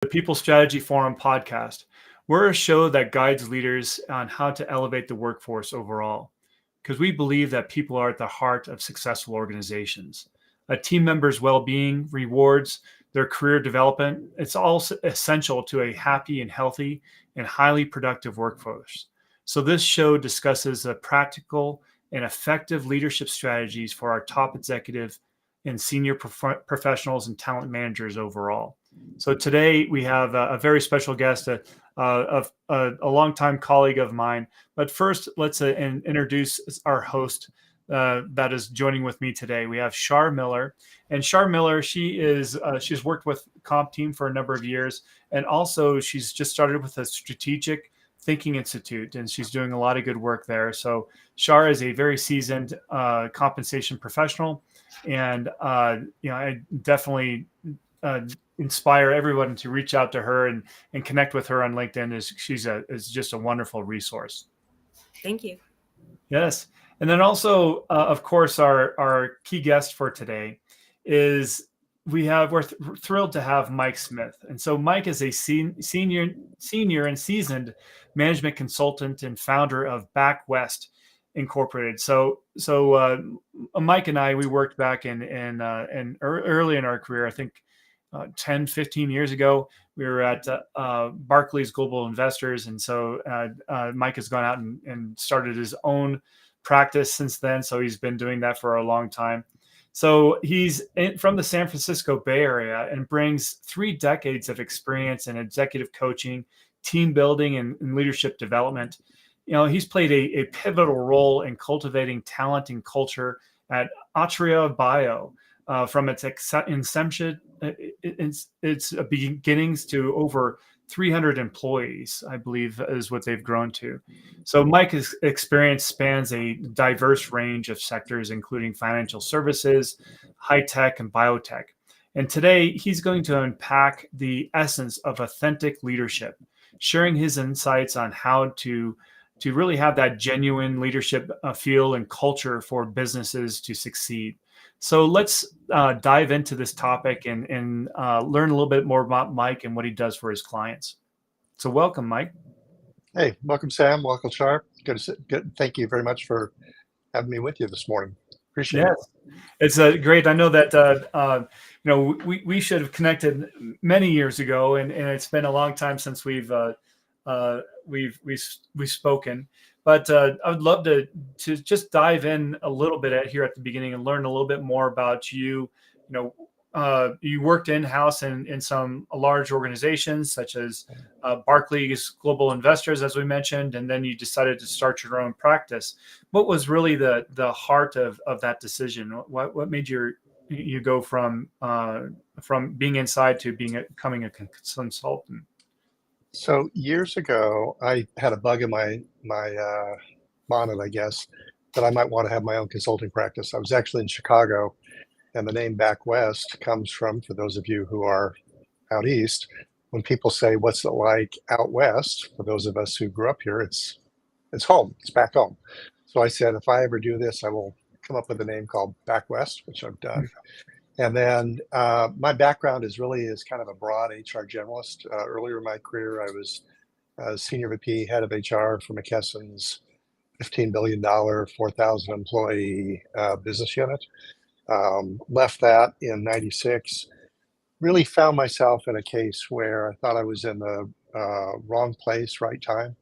the People Strategy Forum podcast. We're a show that guides leaders on how to elevate the workforce overall, because we believe that people are at the heart of successful organizations. A team member's well-being, rewards, their career development, it's all essential to a happy and healthy and highly productive workforce. So this show discusses the practical and effective leadership strategies for our top executive and senior professionals and talent managers overall. So today we have a very special guest, a longtime colleague of mine. But first, let's introduce our host that is joining with me today. We have Shar Miller, and Shar Miller, she's worked with Comp Team for a number of years, and also she's just started with a strategic Thinking Institute, and she's doing a lot of good work there. So Shar is a very seasoned compensation professional, and I definitely inspire everyone to reach out to her and connect with her on LinkedIn. Is just a wonderful resource. Thank you. Yes, and then also, of course, our key guest for today is we're thrilled to have Mike Smith. And so Mike is a senior and seasoned management consultant and founder of Back West Incorporated. So Mike and we worked back in early in our career. I think 10, 15 years ago, we were at Barclays Global Investors. And so Mike has gone out and started his own practice since then. So he's been doing that for a long time. So he's from the San Francisco Bay Area and brings 3 decades of experience in executive coaching, team building, and leadership development. He's played a pivotal role in cultivating talent and culture at Atria Bio from its inception, its beginnings to over 300 employees, I believe, is what they've grown to. So Mike's experience spans a diverse range of sectors, including financial services, high tech, and biotech. And today, he's going to unpack the essence of authentic leadership, sharing his insights on how to really have that genuine leadership feel and culture for businesses to succeed. So let's dive into this topic and learn a little bit more about Mike and what he does for his clients. So welcome, Mike. Hey, welcome, Sam. Welcome, Sharp. Good. Thank you very much for having me with you this morning. Appreciate it. It's great. I know that we should have connected many years ago, and it's been a long time since we've spoken. But I would love to just dive in a little bit here at the beginning and learn a little bit more about you. You worked in-house in some large organizations such as Barclays Global Investors, as we mentioned, and then you decided to start your own practice. What was really the heart of that decision? What made you go from being inside to becoming a consultant? So years ago, I had a bug in my bonnet, I guess, that I might want to have my own consulting practice. I was actually in Chicago, and the name Back West comes from, for those of you who are out east, when people say, "What's it like out west?" For those of us who grew up here, it's home. It's back home. So I said, if I ever do this, I will come up with a name called Back West, which I've done. And then my background is kind of a broad HR generalist. Earlier in my career, I was senior VP, head of HR for McKesson's $15 billion, 4,000 employee business unit. Left that in '96. Really found myself in a case where I thought I was in the wrong place, right time.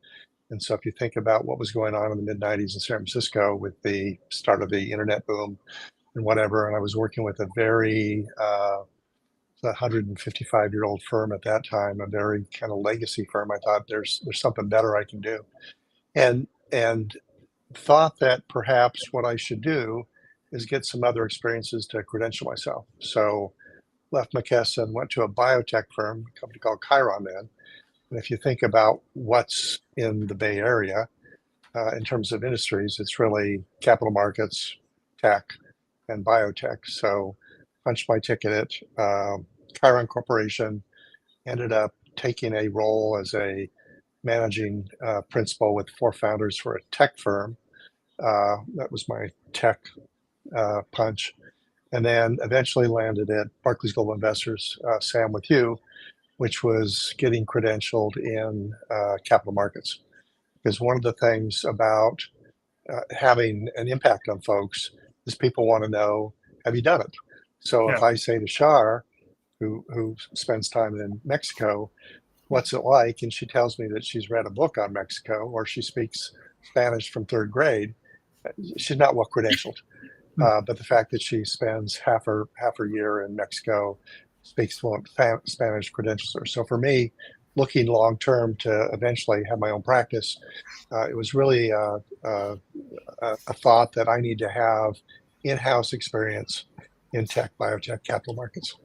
And so if you think about what was going on in the mid-'90s in San Francisco with the start of the internet boom, and whatever, and I was working with a very 155-year-old firm at that time, a very kind of legacy firm. I thought there's something better I can do, and thought that perhaps what I should do is get some other experiences to credential myself. So left McKesson, went to a biotech firm, a company called Chiron then. And if you think about what's in the Bay Area in terms of industries, it's really capital markets, tech, and biotech. So punched my ticket at Chiron Corporation, ended up taking a role as a managing principal with 4 founders for a tech firm. That was my tech punch. And then eventually landed at Barclays Global Investors, Sam, with you, which was getting credentialed in capital markets. Because one of the things about having an impact on folks is people want to know, have you done it? So Yeah. if I say to Shar, who spends time in Mexico, what's it like? And she tells me that she's read a book on Mexico or she speaks Spanish from third grade. She's not well credentialed. Hmm. But the fact that she spends half her year in Mexico, speaks fluent Spanish, credentials her. So for me, looking long term to eventually have my own practice, it was really a thought that I need to have in-house experience in tech, biotech, capital markets.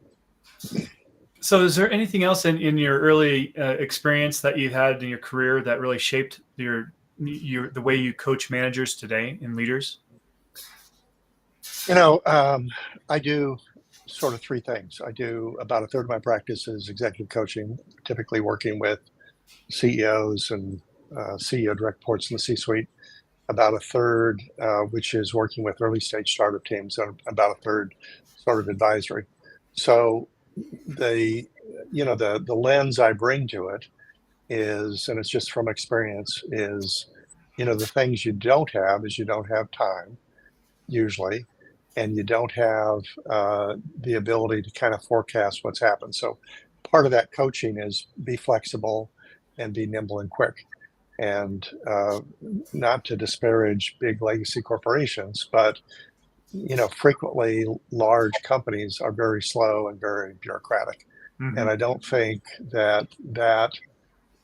So is there anything else in your early experience that you had in your career that really shaped the way you coach managers today and leaders? You know, I do sort of three things. I do about a third of my practice is executive coaching, typically working with CEOs and CEO direct reports in the C-suite. About a third, which is working with early stage startup teams, and about a third sort of advisory. So the the lens I bring to it is, and it's just from experience, is the things you don't have is you don't have time usually, and you don't have the ability to kind of forecast what's happened. So part of that coaching is be flexible and be nimble and quick. And not to disparage big legacy corporations, but frequently large companies are very slow and very bureaucratic. And Hmm. I don't think that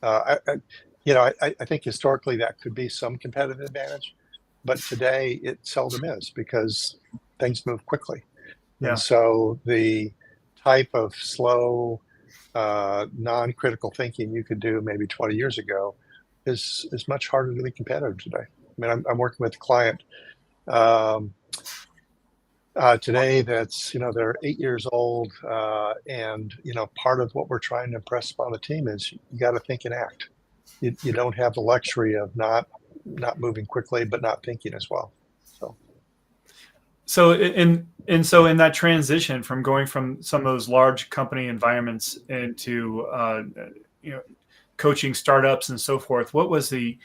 I think historically that could be some competitive advantage, but today it seldom is because things move quickly. And Yeah. so the type of slow, non-critical thinking you could do maybe 20 years ago is much harder to be competitive today. I mean, I'm working with a client um, today that's they're 8 years old, and part of what we're trying to impress upon the team is you got to think and act. You don't have the luxury of not moving quickly, but not thinking as well. So. So in that transition from going from some of those large company environments into you know coaching startups and so forth, what was the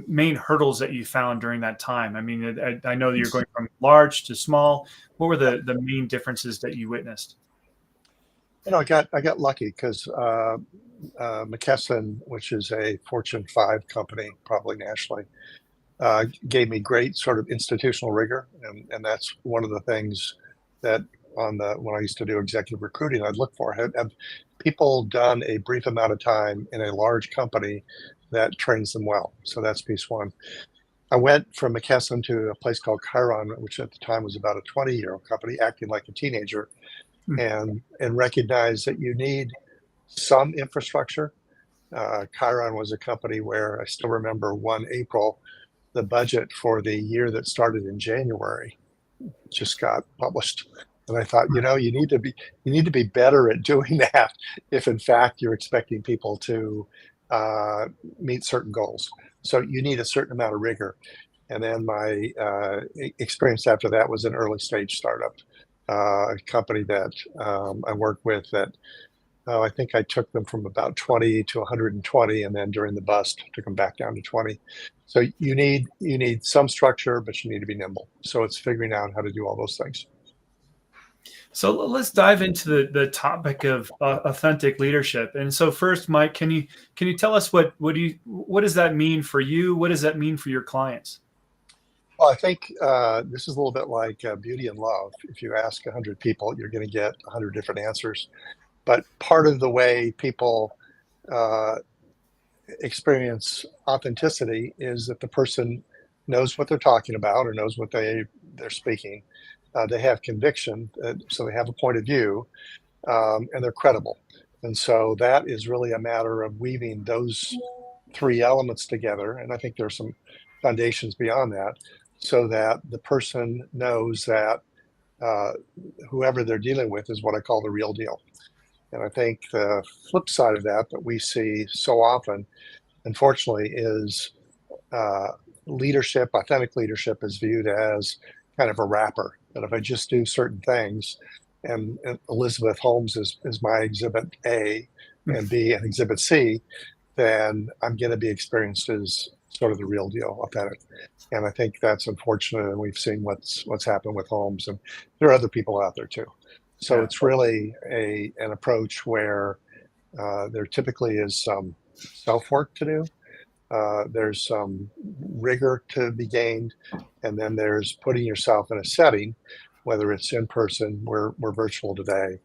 main hurdles that you found during that time? I mean, I know that you're going from large to small. What were the main differences that you witnessed? I got lucky because McKesson, which is a Fortune 5 company, probably nationally, gave me great sort of institutional rigor, and that's one of the things that when I used to do executive recruiting, I'd look for. Have people done a brief amount of time in a large company that trains them well? So that's piece one. I went from McKesson to a place called Chiron, which at the time was about a 20-year-old company, acting like a teenager, Hmm. and recognized that you need some infrastructure. Chiron was a company where I still remember 1 April, the budget for the year that started in January just got published. And I thought, you need to be better at doing that if in fact you're expecting people to meet certain goals. So you need a certain amount of rigor. And then my experience after that was an early stage startup, a company that I worked with that I think I took them from about 20 to 120, and then during the bust, took them back down to 20. So you need some structure, but you need to be nimble. So it's figuring out how to do all those things. So let's dive into the topic of authentic leadership. And so first, Mike, can you tell us what does that mean for you? What does that mean for your clients? Well, I think this is a little bit like beauty and love. If you ask 100 people, you're going to get 100 different answers. But part of the way people uh, experience authenticity is that the person knows what they're talking about or knows what they're speaking. They have conviction, so they have a point of view, and they're credible. And so that is really a matter of weaving those three elements together. And I think there's some foundations beyond that, so that the person knows that uh, whoever they're dealing with is what I call the real deal. And I think the flip side of that we see so often, unfortunately, is uh, leadership. Authentic leadership is viewed as kind of a wrapper. That if I just do certain things, and Elizabeth Holmes is my exhibit A, and be an exhibit C, then I'm going to be experienced as sort of the real deal, authentic. And I think that's unfortunate. And we've seen what's happened with Holmes, and there are other people out there too. So Yeah. it's really an approach where there typically is some self work to do. There's some rigor to be gained, and then there's putting yourself in a setting, whether it's in person, we're virtual today,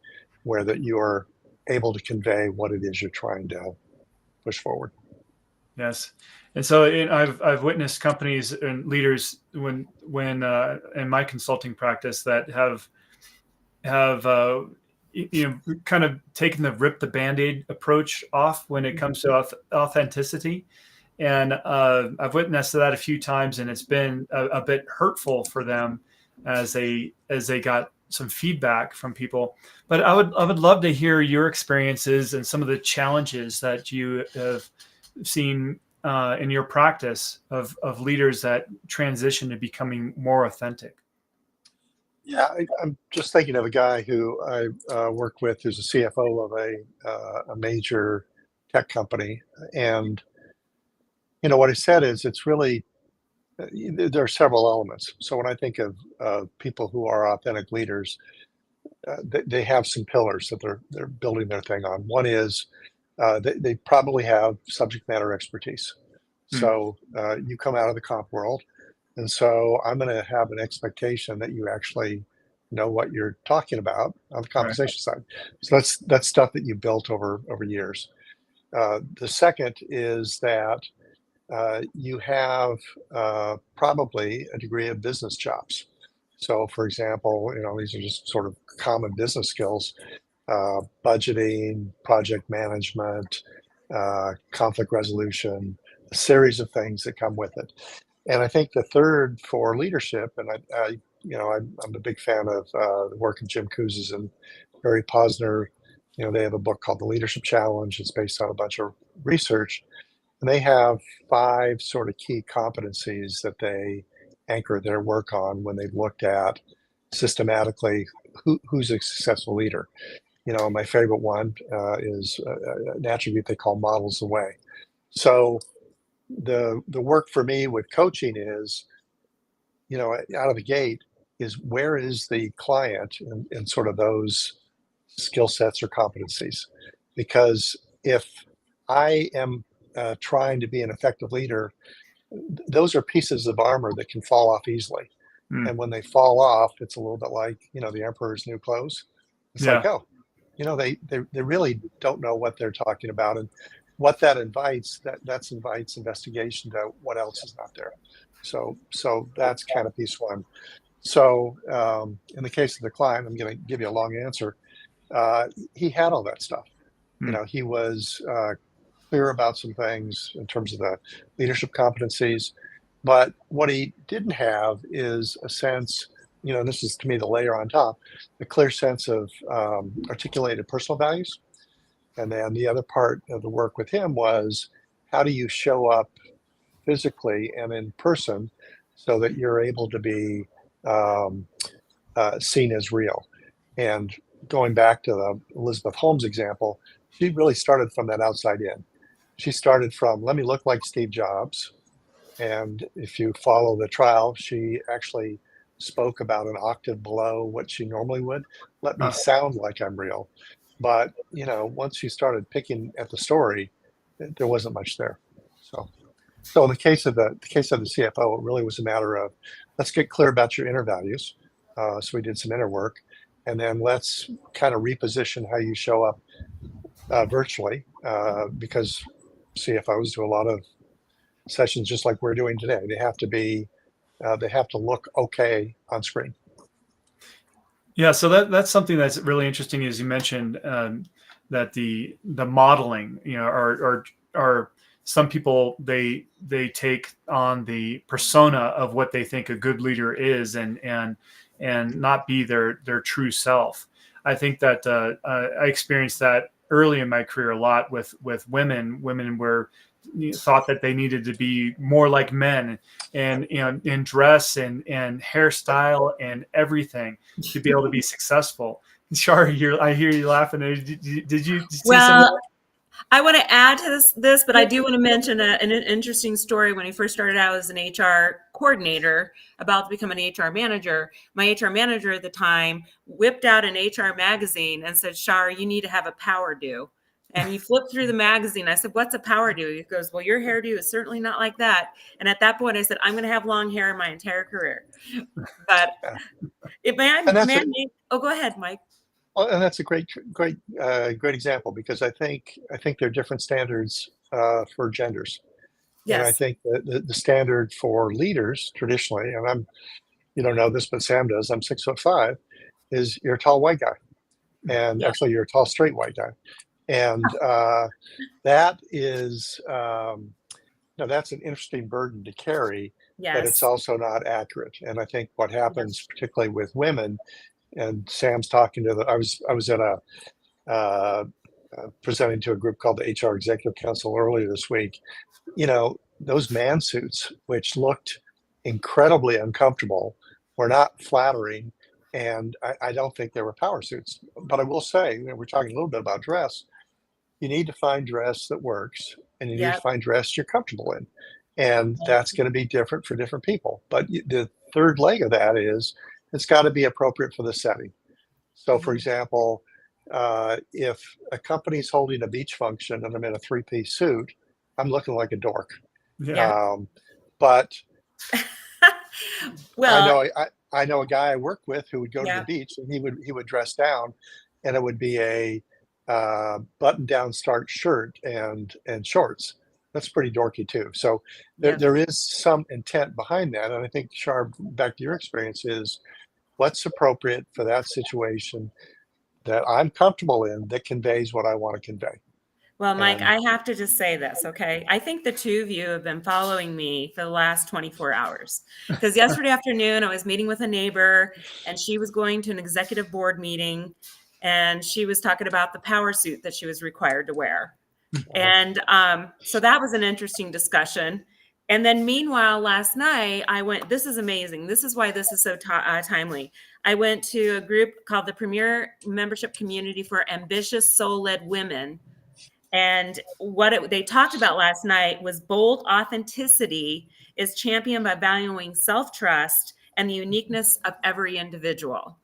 where that you are able to convey what it is you're trying to push forward. Yes, and so I've witnessed companies and leaders when in my consulting practice that have kind of taken the rip the band-aid approach off when it comes to authenticity, and I've witnessed that a few times, and it's been a bit hurtful for them as they got some feedback from people. But I would love to hear your experiences and some of the challenges that you have seen in your practice of leaders that transition to becoming more authentic. Yeah, I'm just thinking of a guy who I worked with who's a CFO of a major tech company. And, what he said is it's really, there are several elements. So when I think of people who are authentic leaders, they have some pillars that they're building their thing on. One is they probably have subject matter expertise. Hmm. So you come out of the comp world, and so I'm going to have an expectation that you actually know what you're talking about on the Right. compensation side. So that's stuff that you built over years. The second is that you have probably a degree of business chops. So, for example, these are just sort of common business skills: budgeting, project management, conflict resolution, a series of things that come with it. And I think the third for leadership, and I'm a big fan of the work of Jim Kouzes and Barry Posner. They have a book called The Leadership Challenge. It's based on a bunch of research, and they have 5 sort of key competencies that they anchor their work on when they've looked at systematically who's a successful leader. My favorite one is an attribute they call models the way. So the work for me with coaching is, out of the gate, is where is the client in sort of those skill sets or competencies? Because if I am trying to be an effective leader, those are pieces of armor that can fall off easily. Hmm. And when they fall off, it's a little bit like, the emperor's new clothes. It's like, Yeah. oh, they really don't know what they're talking about. And what that invites, that invites investigation to what else is not there. So that's kind of piece one. So in the case of the client, I'm going to give you a long answer. He had all that stuff. Hmm. He was clear about some things in terms of the leadership competencies. But what he didn't have is a sense, and this is to me the layer on top, a clear sense of articulated personal values. And then the other part of the work with him was, how do you show up physically and in person so that you're able to be um, seen as real? And going back to the Elizabeth Holmes example, she really started from that outside in. She started from, let me look like Steve Jobs. And if you follow the trial, she actually spoke about an octave below what she normally would. Let me Uh, sound like I'm real. But, once you started picking at the story, there wasn't much there. So in the case of the CFO, it really was a matter of, let's get clear about your inner values. So we did some inner work, and then let's kind of reposition how you show up virtually, because CFOs do a lot of sessions just like we're doing today. They have to look okay on screen. yeah. So that's something that's really interesting, as you mentioned, that the modeling, are some people they take on the persona of what they think a good leader is, and not be their true self. I think that I experienced that early in my career a lot with women. Women were thought that they needed to be more like men, and in dress and hairstyle and everything, to be able to be successful. Sorry, I hear you laughing. Did you see Well, something? I want to add to this, but I do want to mention an interesting story. When I first started out as an HR coordinator, about to become an HR manager, my HR manager at the time whipped out an HR magazine and said, "Shar, you need to have a power do." And he flipped through the magazine. I said, "What's a power do?" He goes, "Well, your hairdo is certainly not like that." And at that point, I said, "I'm going to have long hair my entire career." But Yeah. if man, And that's a man, oh, go ahead, Mike. well, and that's a great example because I think there are different standards for genders, and I Yes, think that the standard for leaders traditionally, and you don't know this, but Sam does. I'm 6'5", is you're a tall white guy, and yeah, actually you're a tall straight white guy, and that is now that's an interesting burden to carry, but it's yes, also not accurate. And I think what happens, yes, particularly with women, and Sam's talking to I was at a uh, presenting to a group called the HR Executive Council earlier this week. Those man suits, which looked incredibly uncomfortable, were not flattering. And I don't think they were power suits. But I will say, we're talking a little bit about dress. You need to find dress that works, and you need to yep, find dress you're comfortable in. And that's going to be different for different people. But the third leg of that is it's got to be appropriate for the setting. So, for mhm, example, if a company's holding a beach function and I'm in a three-piece suit, I'm looking like a dork. Yeah. yep. Um, but I Well, know I know a guy I work with who would go to the yeah, beach and he would dress down, and it would be a button-down starch shirt and shorts. That's pretty dorky too. So there yep. there is some intent behind that, and I think Sharp, back to your experience, is what's appropriate for that situation that I'm comfortable in that conveys what I want to convey. Well, Mike, And I have to just say this, okay? I think the two of you have been following me for the last 24 hours. Because yesterday afternoon, I was meeting with a neighbor, and she was going to an executive board meeting, and she was talking about the power suit that she was required to wear. And so that was an interesting discussion. And then, meanwhile, last night, I went, this is amazing. This is why this is so timely. I went to a group called the Premier Membership Community for Ambitious Soul Led Women. And they talked about last night was bold authenticity is championed by valuing self trust and the uniqueness of every individual.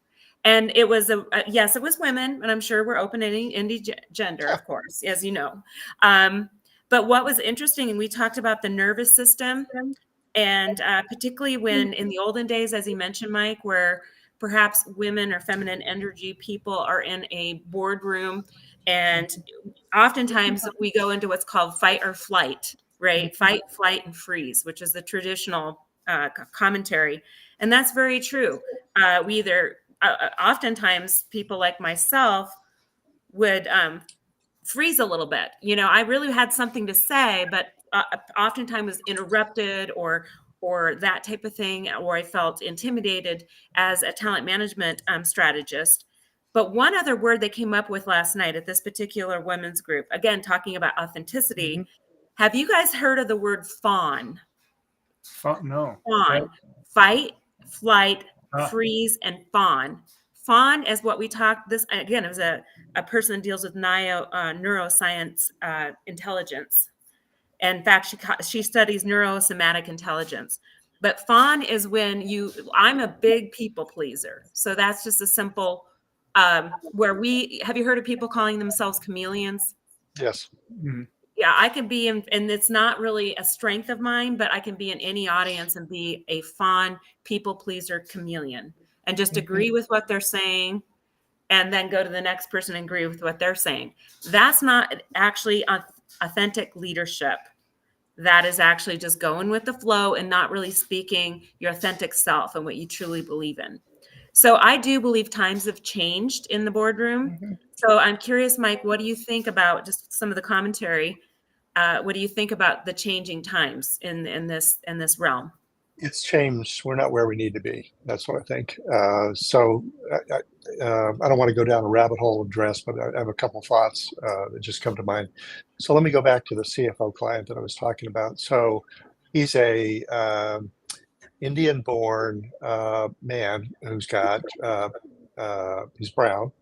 And it was yes, it was women, and I'm sure we're open to any gender, yeah, of course, as you know. Um, but what was interesting, and we talked about the nervous system, and particularly when in the olden days, as you mentioned, Mike, where perhaps women or feminine energy people are in a boardroom, and oftentimes we go into what's called fight or flight, right? Fight, flight, and freeze, which is the traditional commentary. And that's very true. We either, oftentimes, people like myself would freeze a little bit. I really had something to say, but oftentimes was interrupted or that type of thing, or I felt intimidated as a talent management strategist. But one other word they came up with last night at this particular women's group, again, talking about mm-hmm. authenticity. Have you guys heard of the word fawn? No. Fawn, fight, flight, Ah, freeze, and fawn. Fawn is what we talked. This again, it was a person that deals with neuroscience intelligence. In fact, she studies neurosomatic intelligence. But fawn is when I'm a big people pleaser. So that's just a simple where have you heard of people calling themselves chameleons? Yes. mhm, Yeah, I can be in, and it's not really a strength of mine, but I can be in any audience and be a fun people pleaser chameleon and just Mm-hmm. agree with what they're saying and then go to the next person and agree with what they're saying. That's not actually authentic leadership. That is actually just going with the flow and not really speaking your authentic self and what you truly believe in. So I do believe times have changed in the boardroom. Mm-hmm. So I'm curious, Mike, what do you think about just some of the commentary? What do you think about the changing times in this realm? It's changed. We're not where we need to be. That's what I think. So I don't want to go down a rabbit hole of dress, but I have a couple thoughts that just come to mind. So let me go back to the CFO client that I was talking about. So he's a Indian-born man who's got he's brown,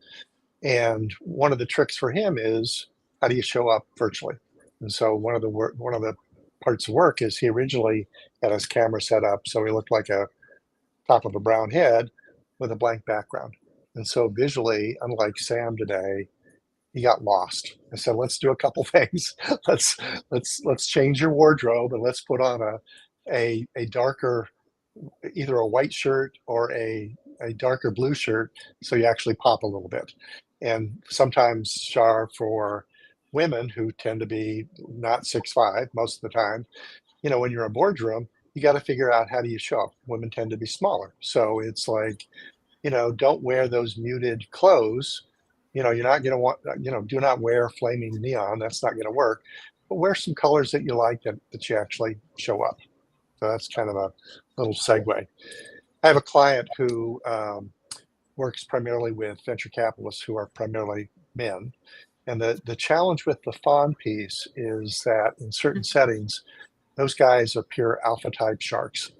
and one of the tricks for him is how do you show up virtually? And so one of the parts of work is he originally had his camera set up so he looked like a top of a brown head with a blank background. And so visually, unlike Sam today, he got lost. I said, let's do a couple things. let's change your wardrobe and let's put on a darker, either a white shirt or a darker blue shirt so you actually pop a little bit. And sometimes, Shar, for women who tend to be not 6'5" most of the time, when you're in a boardroom, you got to figure out how do you show up. Women tend to be smaller. So it's like, don't wear those muted clothes. You're not going to want, do not wear flaming neon. That's not going to work. But wear some colors that you like that you actually show up. So that's kind of a little segue. I have a client who works primarily with venture capitalists who are primarily men. And the challenge with the fawn piece is that in certain settings, those guys are pure alpha type sharks.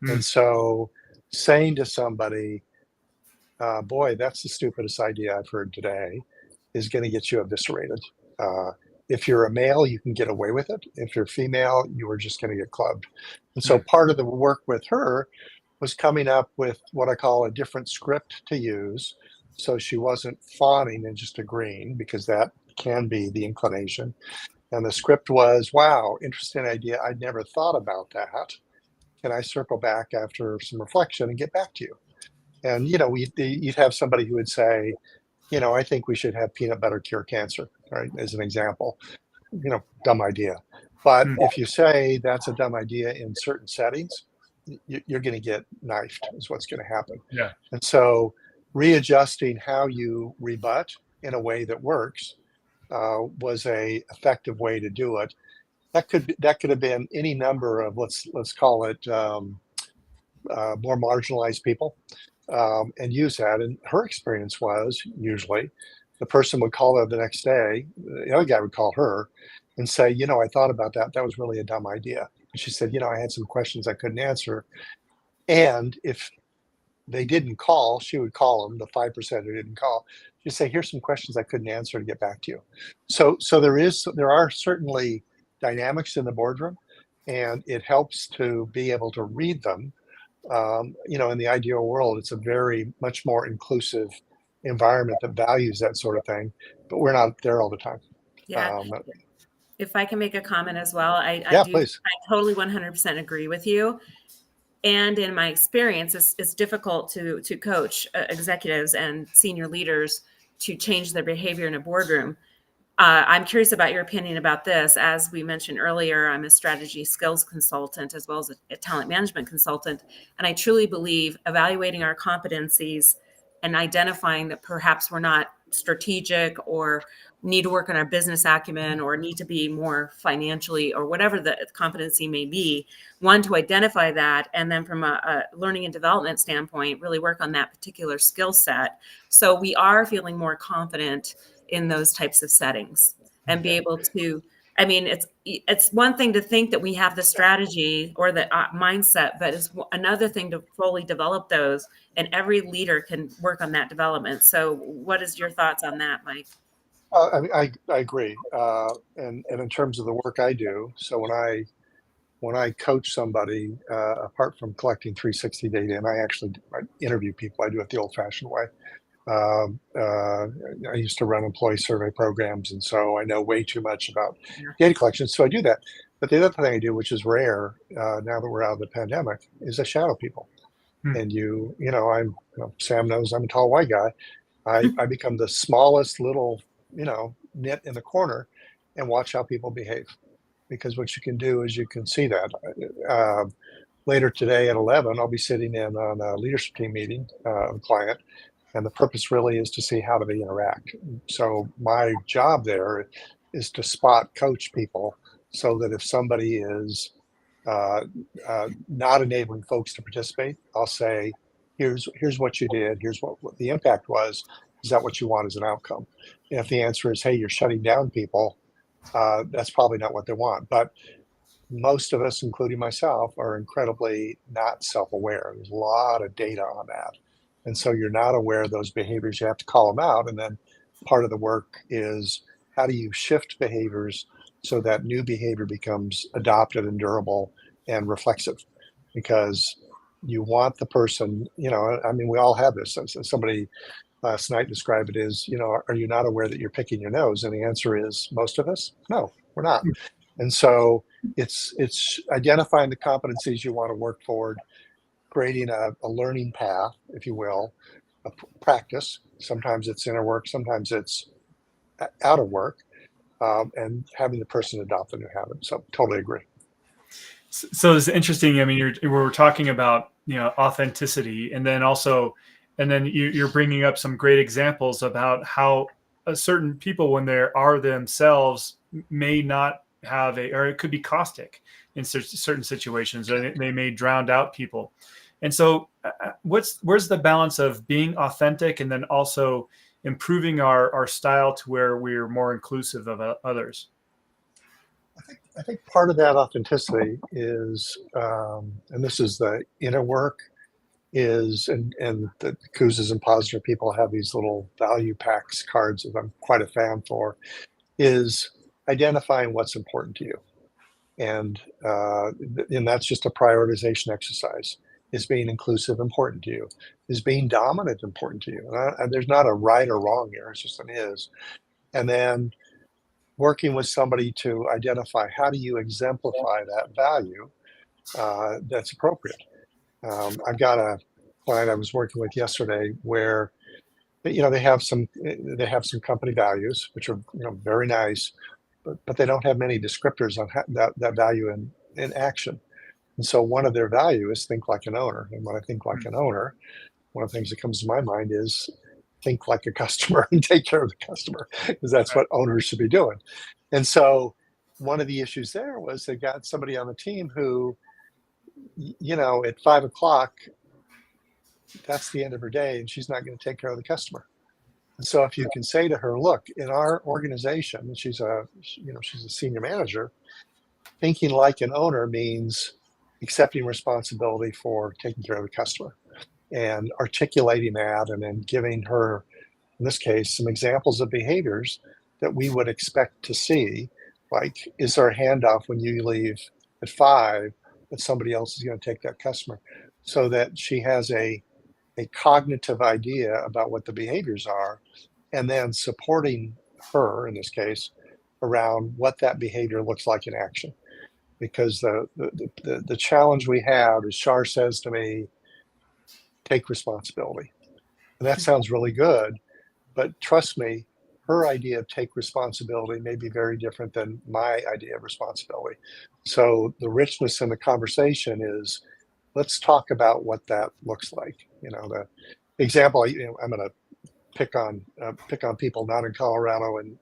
And so saying to somebody, boy, that's the stupidest idea I've heard today, is going to get you eviscerated. If you're a male, you can get away with it. If you're female, you are just going to get clubbed. And so part of the work with her was coming up with what I call a different script to use. So she wasn't fawning and just agreeing, because that can be the inclination. And the script was, wow, interesting idea. I'd never thought about that. Can I circle back after some reflection and get back to you? And, you'd have somebody who would say, I think we should have peanut butter cure cancer, right? As an example, dumb idea. But if you say that's a dumb idea in certain settings, you're going to get knifed is what's going to happen. Yeah. And so readjusting how you rebut in a way that works was a effective way to do it. That could have been any number of, let's call it more marginalized people, and use that. And her experience was usually the person would call her the next day, the other guy would call her and say, I thought about that. That was really a dumb idea. And she said, I had some questions I couldn't answer. And if they didn't call, she would call them, the 5% who didn't call. She'd say, here's some questions I couldn't answer to get back to you. So there are certainly dynamics in the boardroom, and it helps to be able to read them. In the ideal world, it's a very much more inclusive environment that values that sort of thing, but we're not there all the time. Yeah. If I can make a comment as well, Please. I totally 100% agree with you. And in my experience, it's difficult to coach executives and senior leaders to change their behavior in a boardroom. I'm curious about your opinion about this. As we mentioned earlier, I'm a strategy skills consultant as well as a talent management consultant. And I truly believe evaluating our competencies and identifying that perhaps we're not strategic or need to work on our business acumen or need to be more financially or whatever the competency may be, one, to identify that, and then from a learning and development standpoint, really work on that particular skill set. So we are feeling more confident in those types of settings and be able to, it's one thing to think that we have the strategy or the mindset, but it's another thing to fully develop those, and every leader can work on that development. So what is your thoughts on that, Mike? I agree. And in terms of the work I do, so when I coach somebody, apart from collecting 360 data, and I interview people, I do it the old fashioned way. I used to run employee survey programs, and so I know way too much about data collection. So I do that. But the other thing I do, which is rare now that we're out of the pandemic, is I shadow people. And Sam knows I'm a tall white guy. I become the smallest little, nit in the corner and watch how people behave. Because what you can do is you can see that. Later today at 11, I'll be sitting in on a leadership team meeting of a client. And the purpose really is to see how do they interact. So my job there is to spot coach people so that if somebody is not enabling folks to participate, I'll say, here's what you did. Here's what the impact was. Is that what you want as an outcome? And if the answer is, hey, you're shutting down people, that's probably not what they want. But most of us, including myself, are incredibly not self-aware. There's a lot of data on that. And so you're not aware of those behaviors. You have to call them out. And then part of the work is how do you shift behaviors so that new behavior becomes adopted and durable and reflexive? Because you want the person, I mean, we all have this. Somebody last night described it as, are you not aware that you're picking your nose? And the answer is most of us, no, we're not. And so it's identifying the competencies you want to work toward, creating a learning path, if you will, a practice. Sometimes it's inner work, sometimes it's out of work, and having the person adopt the new habit. So totally agree. So it's interesting. I mean, we're talking about authenticity, and then you're bringing up some great examples about how certain people, when they are themselves, may not have or it could be caustic in certain situations, or they may drown out people. And so, where's the balance of being authentic and then also improving our style to where we're more inclusive of others? I think part of that authenticity is, and this is the inner work, and the Kouzes and Posner people have these little value packs cards that I'm quite a fan for, is identifying what's important to you. And that's just a prioritization exercise. Is being inclusive important to you? Is being dominant important to you? And there's not a right or wrong here, it's just an is. And then working with somebody to identify how do you exemplify that value that's appropriate. I've got a client I was working with yesterday where they have some company values which are very nice, but they don't have many descriptors on that value in action. And so one of their values is think like an owner. And when I think like an owner, one of the things that comes to my mind is think like a customer and take care of the customer, because that's what owners should be doing. And so one of the issues there was they got somebody on the team who, at 5 o'clock, that's the end of her day, and she's not going to take care of the customer. And so if you can say to her, look, in our organization, and she's a senior manager, thinking like an owner means accepting responsibility for taking care of the customer and articulating that, and then giving her, in this case, some examples of behaviors that we would expect to see, like, is there a handoff when you leave at 5 that somebody else is going to take that customer, so that she has a cognitive idea about what the behaviors are, and then supporting her, in this case, around what that behavior looks like in action. Because the challenge we have is Shar says to me, take responsibility. And that sounds really good, but trust me, her idea of take responsibility may be very different than my idea of responsibility. So the richness in the conversation is, let's talk about what that looks like. The example, I'm going to pick on people not in Colorado and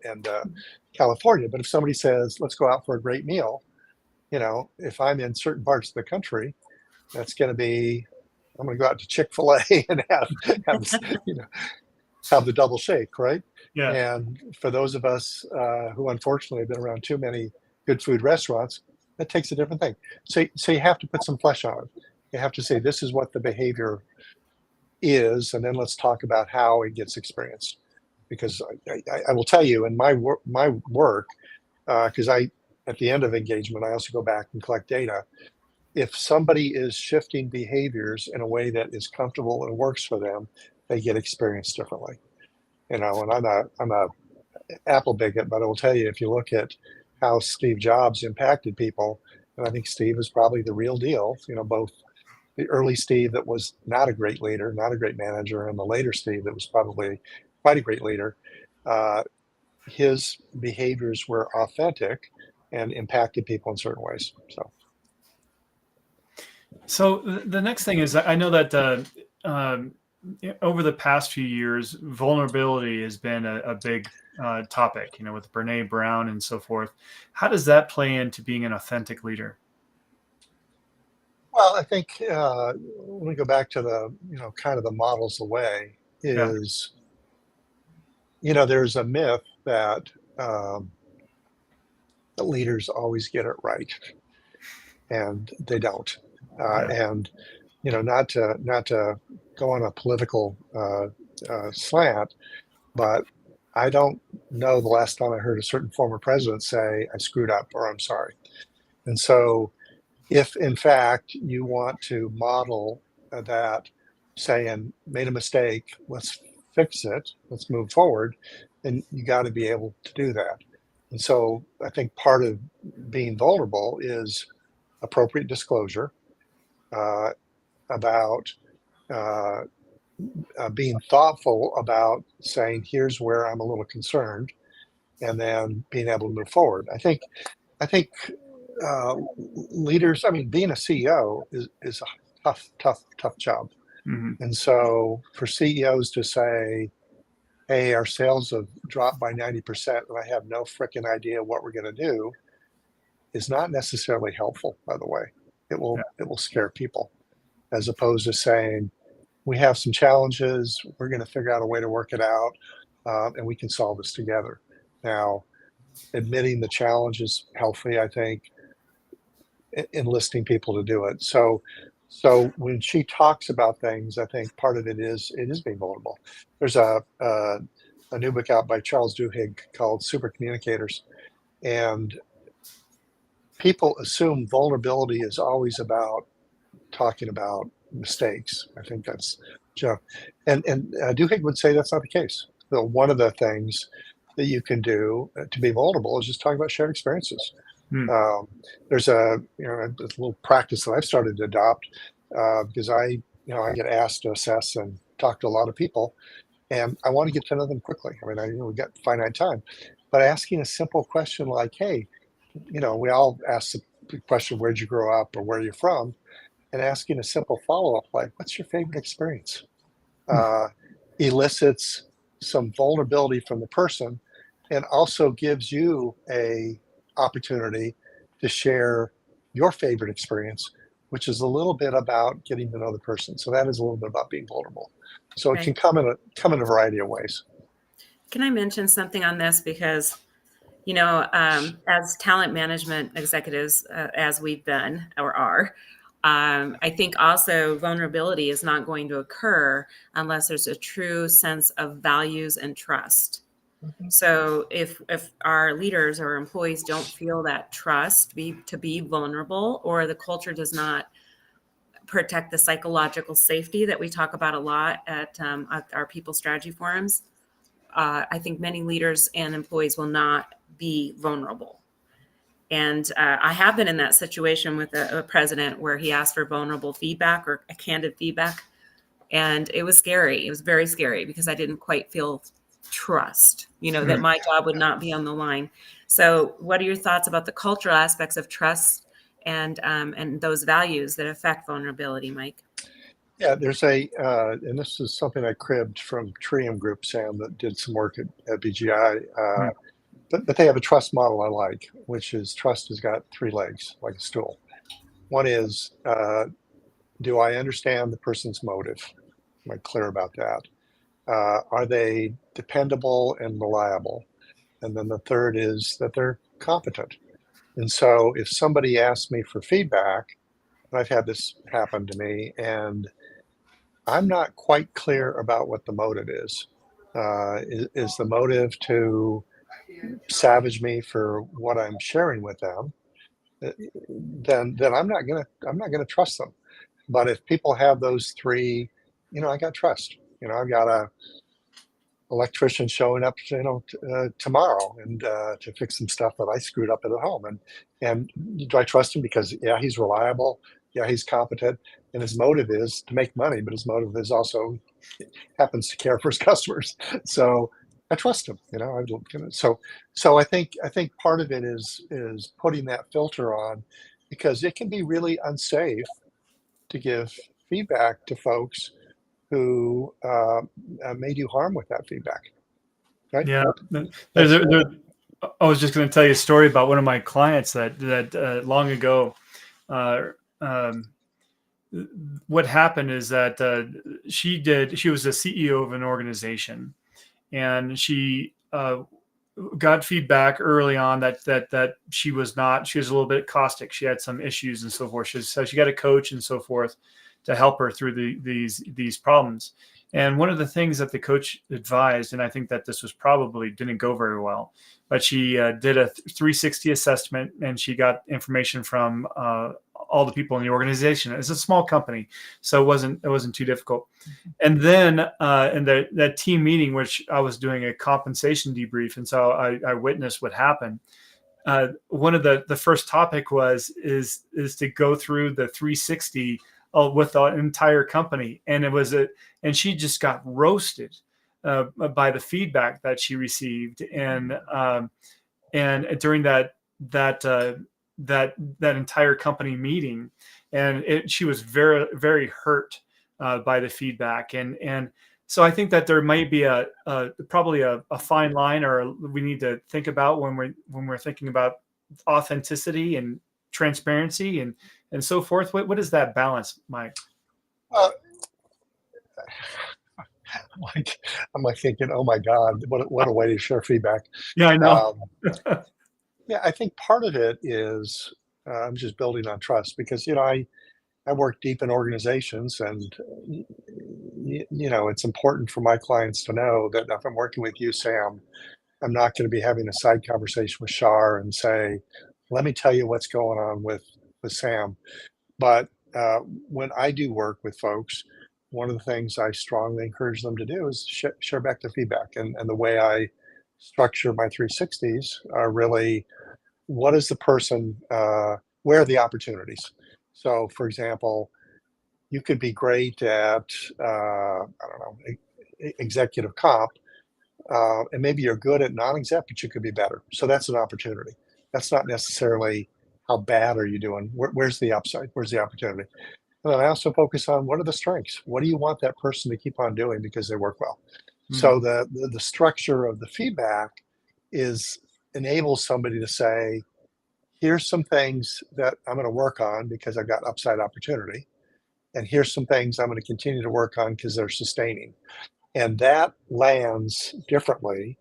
California, but if somebody says, let's go out for a great meal, if I'm in certain parts of the country, that's going to be, I'm going to go out to Chick-fil-A and have the double shake, right? Yeah. And for those of us who unfortunately have been around too many good food restaurants, that takes a different thing. So you have to put some flesh on it. You have to say, this is what the behavior is, and then let's talk about how it gets experienced. Because I will tell you, in my work, because at the end of engagement, I also go back and collect data. If somebody is shifting behaviors in a way that is comfortable and works for them, they get experienced differently. And I'm a Apple bigot, but I will tell you, if you look at how Steve Jobs impacted people, and I think Steve is probably the real deal, both the early Steve that was not a great leader, not a great manager, and the later Steve that was probably quite a great leader, his behaviors were authentic and impacted people in certain ways. So the next thing is, I know that over the past few years, vulnerability has been a big topic, with Brene Brown and so forth. How does that play into being an authentic leader? Well, I think when we go back to the, kind of the models away is, there's a myth that the leaders always get it right, and they don't. And not to go on a political slant, but I don't know the last time I heard a certain former president say, I screwed up or I'm sorry. And so if in fact you want to model that saying made a mistake, let's fix it, let's move forward, then you got to be able to do that. And so I think part of being vulnerable is appropriate disclosure uh, about uh, being thoughtful about saying, here's where I'm a little concerned, and then being able to move forward. I think leaders, I mean, being a CEO is a tough job. Hmm. And so for CEOs to say, hey, our sales have dropped by 90% and I have no freaking idea what we're going to do is not necessarily helpful, by the way. Yeah. It will scare people, as opposed to saying, we have some challenges, we're going to figure out a way to work it out, and we can solve this together. Now, admitting the challenge is healthy, I think, enlisting people to do it. So when she talks about things, I think part of it is being vulnerable. There's a new book out by Charles Duhigg called Super Communicators, and people assume vulnerability is always about talking about mistakes. I think that's and Duhigg would say that's not the case. So one of the things that you can do to be vulnerable is just talk about shared experiences. Hmm. There's a little practice that I've started to adopt because I get asked to assess and talk to a lot of people, and I want to get to know them quickly. I mean, we got finite time, but asking a simple question like, "Hey, we all ask the question, where'd you grow up or where are you from?" And asking a simple follow-up like, "What's your favorite experience?" Elicits some vulnerability from the person, and also gives you a opportunity to share your favorite experience, which is a little bit about getting to know the person. So that is a little bit about being vulnerable. So it Okay. can come in a variety of ways. Can I mention something on this? Because, as talent management executives, as we've been or are, I think also vulnerability is not going to occur unless there's a true sense of values and trust. So if our leaders or employees don't feel that trust to be vulnerable, or the culture does not protect the psychological safety that we talk about a lot at our people strategy forums, I think many leaders and employees will not be vulnerable. And I have been in that situation with a president where he asked for vulnerable feedback or a candid feedback. And it was scary. It was very scary because I didn't quite feel trust, that my job would not be on the line. So what are your thoughts about the cultural aspects of trust and those values that affect vulnerability, Mike? Yeah, there's and this is something I cribbed from Trium Group, Sam, that did some work at BGI. Hmm. But they have a trust model I like, which is trust has got three legs, like a stool. One is, do I understand the person's motive? Am I clear about that? Are they dependable and reliable? And then the third is that they're competent. And so if somebody asks me for feedback, and I've had this happen to me, and I'm not quite clear about what the motive is. Is the motive to savage me for what I'm sharing with them? Then I'm not gonna trust them. But if people have those three, I got trust. I've got a electrician showing up, tomorrow and to fix some stuff that I screwed up at home. And do I trust him because he's reliable, he's competent, and his motive is to make money, but his motive is also happens to care for his customers. So I trust him. So I think part of it is putting that filter on, because it can be really unsafe to give feedback to folks who may do harm with that feedback. Right? Yeah. I was just going to tell you a story about one of my clients that long ago, uh, um, what happened is that she was a CEO of an organization, and she got feedback early on that she was a little bit caustic. She had some issues and so forth. So she got a coach and so forth to help her through these problems. And one of the things that the coach advised, and I think that this was probably didn't go very well, but she did a 360 assessment, and she got information from all the people in the organization. It's a small company, so it wasn't too difficult. And then in that team meeting, which I was doing a compensation debrief, and so I witnessed what happened. One of the first topic is to go through the 360 with the entire company, and and she just got roasted by the feedback that she received, and during that entire company meeting, and she was very, very hurt by the feedback, and so I think that there might be probably a fine line, or we need to think about when we're thinking about authenticity and transparency and so forth. What is that balance, Mike? Uh, I'm like thinking, oh my God, what a way to share feedback. Yeah, I know. Yeah, I think part of it is I'm just building on trust because, I work deep in organizations, and it's important for my clients to know that if I'm working with you, Sam, I'm not going to be having a side conversation with Shar and say, let me tell you what's going on with Sam. But when I do work with folks, one of the things I strongly encourage them to do is share back the feedback. And the way I structure my 360s are really, what is the person, where are the opportunities? So, for example, you could be great at, I don't know, executive comp, and maybe you're good at non-exec, but you could be better. So that's an opportunity. That's not necessarily how bad are you doing. Where's the upside? Where's the opportunity? And then I also focus on what are the strengths? What do you want that person to keep on doing because they work well? So the structure of the feedback enables somebody to say, here's some things that I'm going to work on because I've got upside opportunity. And here's some things I'm going to continue to work on because they're sustaining. And that lands differently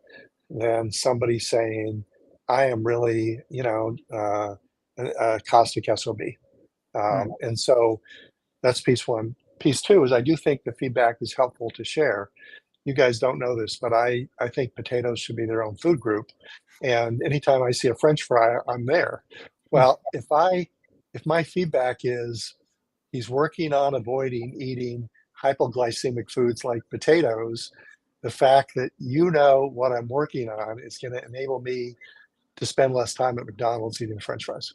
than somebody saying, I am really, a caustic SOB. And so that's piece one. Piece two is I do think the feedback is helpful to share. You guys don't know this, but I think potatoes should be their own food group. And anytime I see a French fry, I'm there. Well, if my feedback is he's working on avoiding eating hypoglycemic foods like potatoes, the fact that what I'm working on is going to enable me to spend less time at McDonald's eating French fries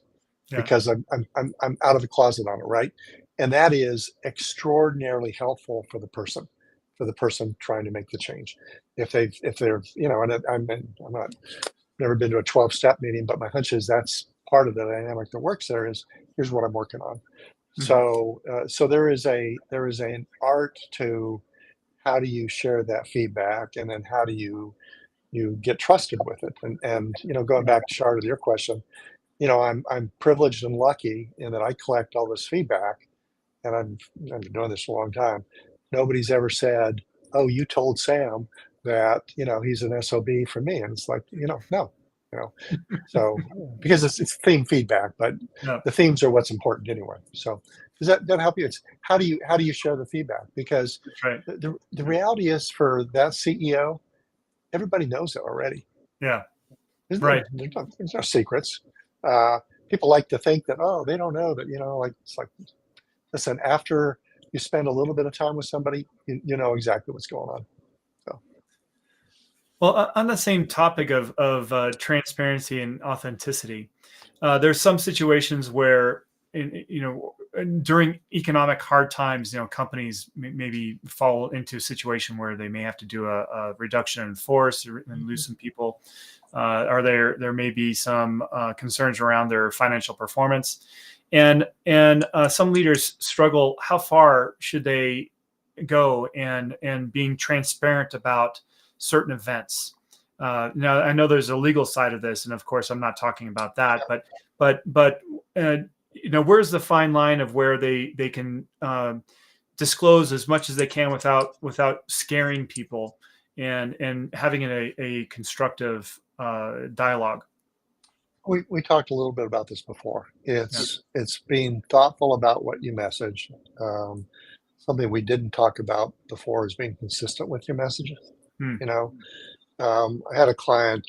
because I'm out of the closet on it, right? And that is extraordinarily helpful for the person trying to make the change. If they're, and I'm not never been to a 12-step meeting, but my hunch is that's part of the dynamic that works there is here's what I'm working on. So there is an art to how do you share that feedback, and then how do you get trusted with it. And going back to Shar, to your question, I'm privileged and lucky in that I collect all this feedback, and I've been doing this a long time. Nobody's ever said, "Oh, you told Sam that he's an SOB for me," and it's like no. So because it's theme feedback, but the themes are what's important anyway. So does that help you? It's how do you share the feedback? Because the reality is for that CEO, everybody knows it already. Yeah. There's no secrets. People like to think that, oh, they don't know that, it's like, listen, after you spend a little bit of time with somebody, you know exactly what's going on. So. Well, on the same topic of transparency and authenticity, there's some situations where, during economic hard times, companies maybe fall into a situation where they may have to do a reduction in force and lose some people. Or there may be some concerns around their financial performance, and some leaders struggle. How far should they go and being transparent about certain events? Now, I know there's a legal side of this, and of course, I'm not talking about that. But where's the fine line of where they can disclose as much as they can without scaring people, and having a constructive dialogue? We talked a little bit about this before. It's being thoughtful about what you message. something we didn't talk about before is being consistent with your messages. Hmm. You know, I had a client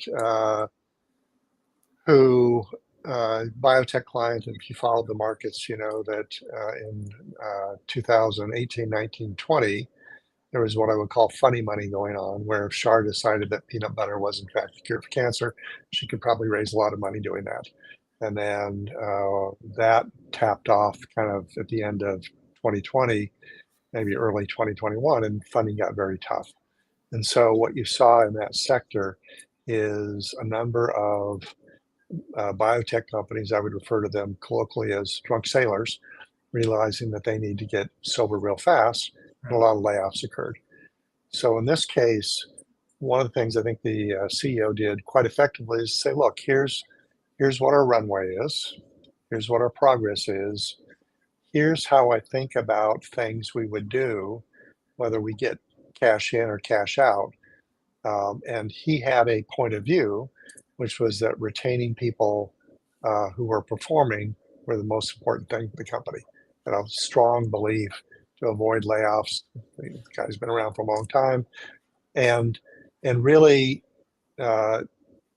who, biotech client, and if you followed the markets, you know that in 2018, 19, 20, there was what I would call funny money going on, where if Shar decided that peanut butter was in fact a cure for cancer, she could probably raise a lot of money doing that. And then that tapped off kind of at the end of 2020, maybe early 2021, and funding got very tough. And so what you saw in that sector is a number of biotech companies, I would refer to them colloquially as drunk sailors, realizing that they need to get sober real fast, and a lot of layoffs occurred. So in this case, one of the things I think the CEO did quite effectively is say, look, here's what our runway is, here's what our progress is, here's how I think about things we would do, whether we get cash in or cash out. And he had a point of view, which was that retaining people who were performing were the most important thing for the company. And a strong belief to avoid layoffs. The guy's been around for a long time, and really uh,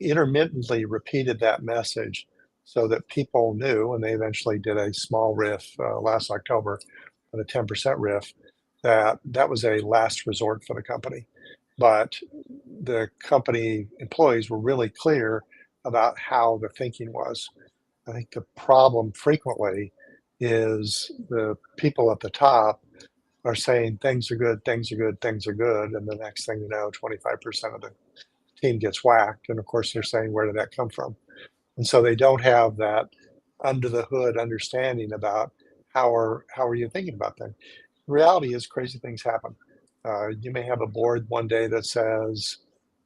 intermittently repeated that message so that people knew, and they eventually did a small riff last October, a 10% riff, that that was a last resort for the company. But the company employees were really clear about how the thinking was. I think the problem frequently is the people at the top are saying things are good, things are good, things are good, and the next thing you know, 25% of the team gets whacked. And of course, they're saying, where did that come from? And so they don't have that under the hood understanding about how are you thinking about things. The reality is, crazy things happen. You may have a board one day that says,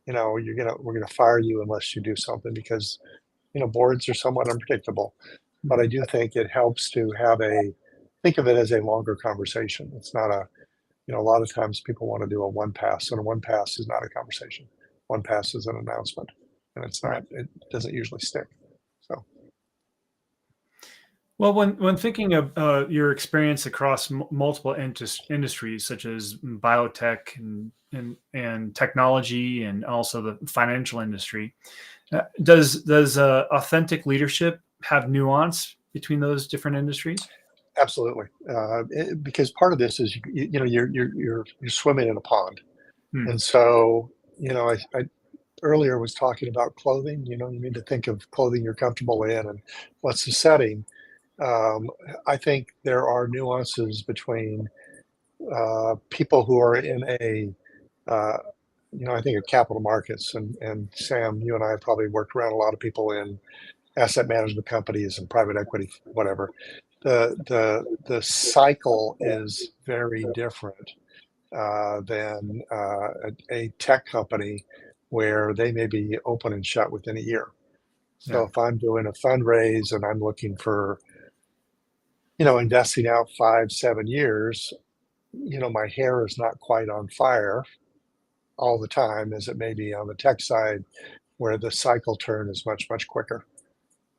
you know, we're gonna fire you unless you do something, because you know boards are somewhat unpredictable. But I do think it helps to have think of it as a longer conversation. It's not a, you know, a lot of times people want to do a one pass, and a one pass is not a conversation. One pass is an announcement, and it's not. It doesn't usually stick. So. Well, when thinking of your experience across multiple industries, such as biotech and technology, and also the financial industry, does authentic leadership have nuance between those different industries? Absolutely, because part of this is you know you're swimming in a pond, Hmm. and so you know I earlier was talking about clothing. You know, you need to think of clothing you're comfortable in, and what's the setting. I think there are nuances between people who are in a uh, you know, I think of capital markets, and Sam, you and I have probably worked around a lot of people in asset management companies and private equity, whatever. The cycle is very different than a tech company where they may be open and shut within a year. So Yeah. if I'm doing a fundraise and I'm looking for, you know, investing out 5, 7 years, you know, my hair is not quite on fire all the time as it may be on the tech side, where the cycle turn is much, much quicker.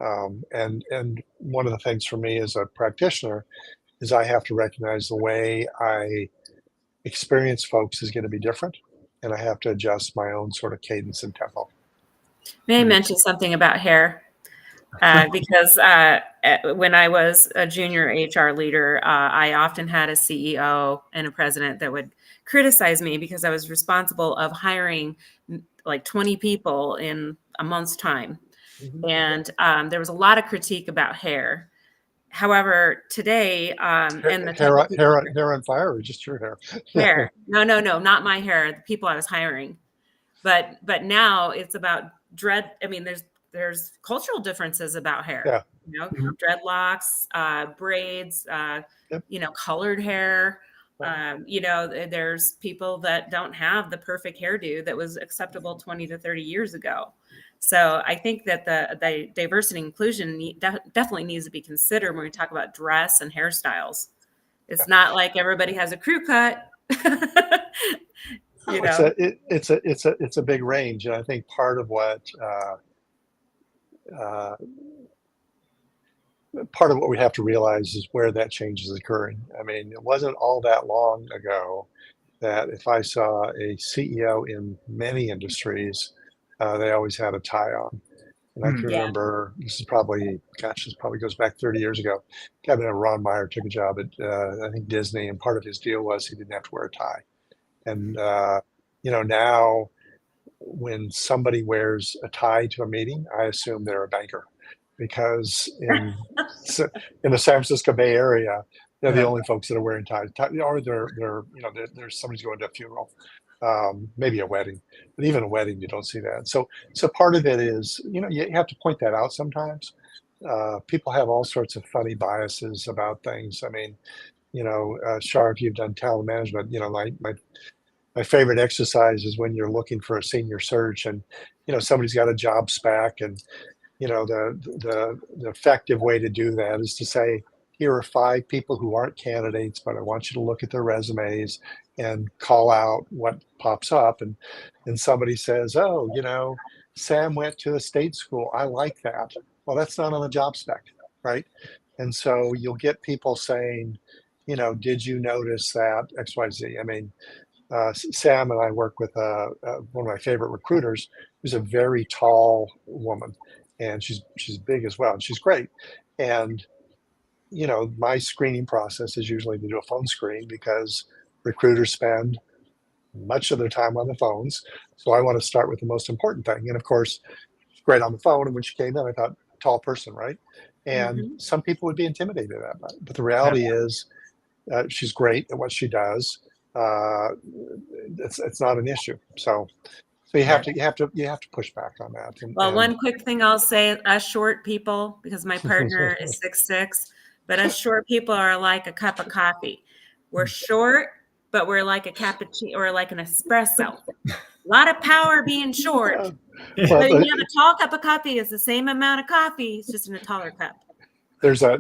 And one of the things for me as a practitioner is I have to recognize the way I experience folks is going to be different, and I have to adjust my own sort of cadence and tempo. May I Hmm. mention something about hair? Because when I was a junior HR leader, I often had a CEO and a president that would criticize me because I was responsible of hiring like 20 people in a month's time. Mm-hmm. And there was a lot of critique about hair. However, today, and the type of Hair on fire, or just your hair? hair, no, not my hair, the people I was hiring. But now it's about dread. I mean, there's cultural differences about hair. Yeah. You know, Mhm. dreadlocks, braids, Yep. you know, colored hair. Right. You know, there's people that don't have the perfect hairdo that was acceptable 20 to 30 years ago. So I think that the diversity and inclusion definitely needs to be considered when we talk about dress and hairstyles. It's not like everybody has a crew cut. You know. It's a big range, and I think part of what uh, part of what we have to realize is where that change is occurring. I mean, it wasn't all that long ago that if I saw a CEO in many industries, they always had a tie on. And I can Yeah. remember, this probably goes back 30 years ago. A guy named Ron Meyer took a job at, I think, Disney, and part of his deal was he didn't have to wear a tie. And, now when somebody wears a tie to a meeting, I assume they're a banker, because in the San Francisco Bay Area, they're the only folks that are wearing ties, or there's somebody's going to a funeral, maybe a wedding, but even a wedding, you don't see that. So part of it is, you have to point that out sometimes. People have all sorts of funny biases about things. I mean, Shar, if you've done talent management, my favorite exercise is when you're looking for a senior search, and somebody's got a job spec, and the effective way to do that is to say, here are 5 people who aren't candidates, but I want you to look at their resumes and call out what pops up. And somebody says, oh, Sam went to a state school, I like that. Well, that's not on the job spec, right? And so you'll get people saying, did you notice that XYZ? I mean, Sam and I work with one of my favorite recruiters, who's a very tall woman, and she's big as well, and she's great. And my screening process is usually to do a phone screen, because recruiters spend much of their time on the phones. So I want to start with the most important thing. And of course, she's great on the phone. And when she came in, I thought, tall person, right? And some people would be intimidated at that. But the reality is, she's great at what she does. It's not an issue. So you have to push back on that. One quick thing I'll say: us short people, because my partner is 6'6", but us short people are like a cup of coffee. We're short, but we're like a cappuccino or like an espresso. A lot of power being short. But if you have a tall cup of coffee, it's the same amount of coffee. It's just in a taller cup. There's a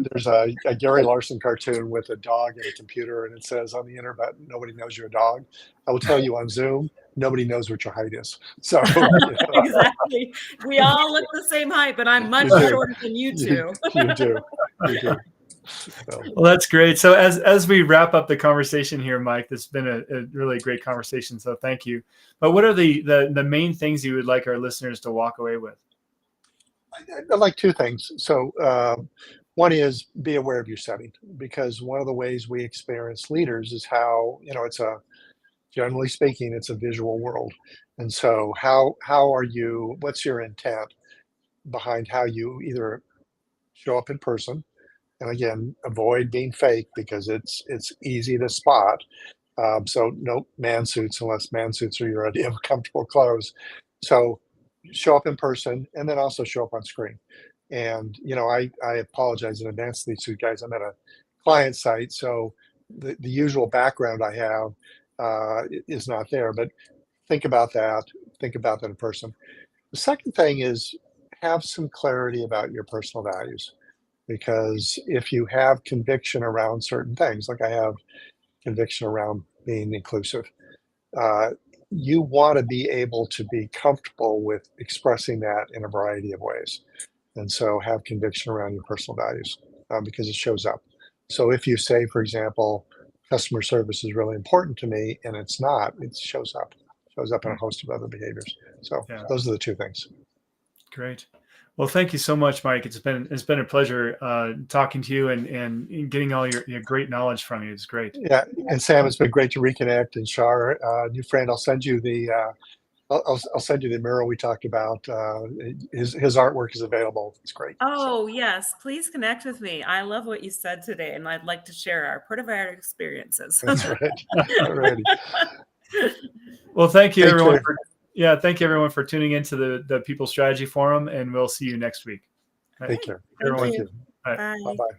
Gary Larson cartoon with a dog and a computer, and it says, on the internet, nobody knows you're a dog. I will tell you on Zoom, nobody knows what your height is. So exactly. We all look the same height, but I'm much shorter than you two. You do. So. Well, that's great. So as we wrap up the conversation here, Mike, this has been a really great conversation. So thank you. But what are the main things you would like our listeners to walk away with? I like 2 things. So one is, be aware of your setting, because one of the ways we experience leaders is how, generally speaking, it's a visual world. And so what's your intent behind how you either show up in person? And again, avoid being fake, because it's easy to spot. So no man suits, unless man suits are your idea of comfortable clothes. So show up in person, and then also show up on screen. And I apologize in advance to these 2 guys. I'm at a client site, so the usual background I have is not there. But think about that. Think about that in person. The second thing is, have some clarity about your personal values, because if you have conviction around certain things, like I have conviction around being inclusive, you want to be able to be comfortable with expressing that in a variety of ways. And so have conviction around your personal values, because it shows up. So if you say, for example, customer service is really important to me, and it's not, it shows up in a host of other behaviors. So those are the 2 things. Great. Well, thank you so much, Mike. It's been a pleasure talking to you and getting all your great knowledge from you. It's great. Yeah, and Sam, it's been great to reconnect. And Shar, new friend, I'll send you the I'll send you the mural we talked about. His artwork is available. It's great. Oh, yes. Please connect with me. I love what you said today, and I'd like to share our Portavari experiences. That's right. Alrighty. Well, thank you, everyone. Thank you, everyone, for tuning into the People Strategy Forum, and we'll see you next week. Take care. Thank you. Bye. Bye-bye.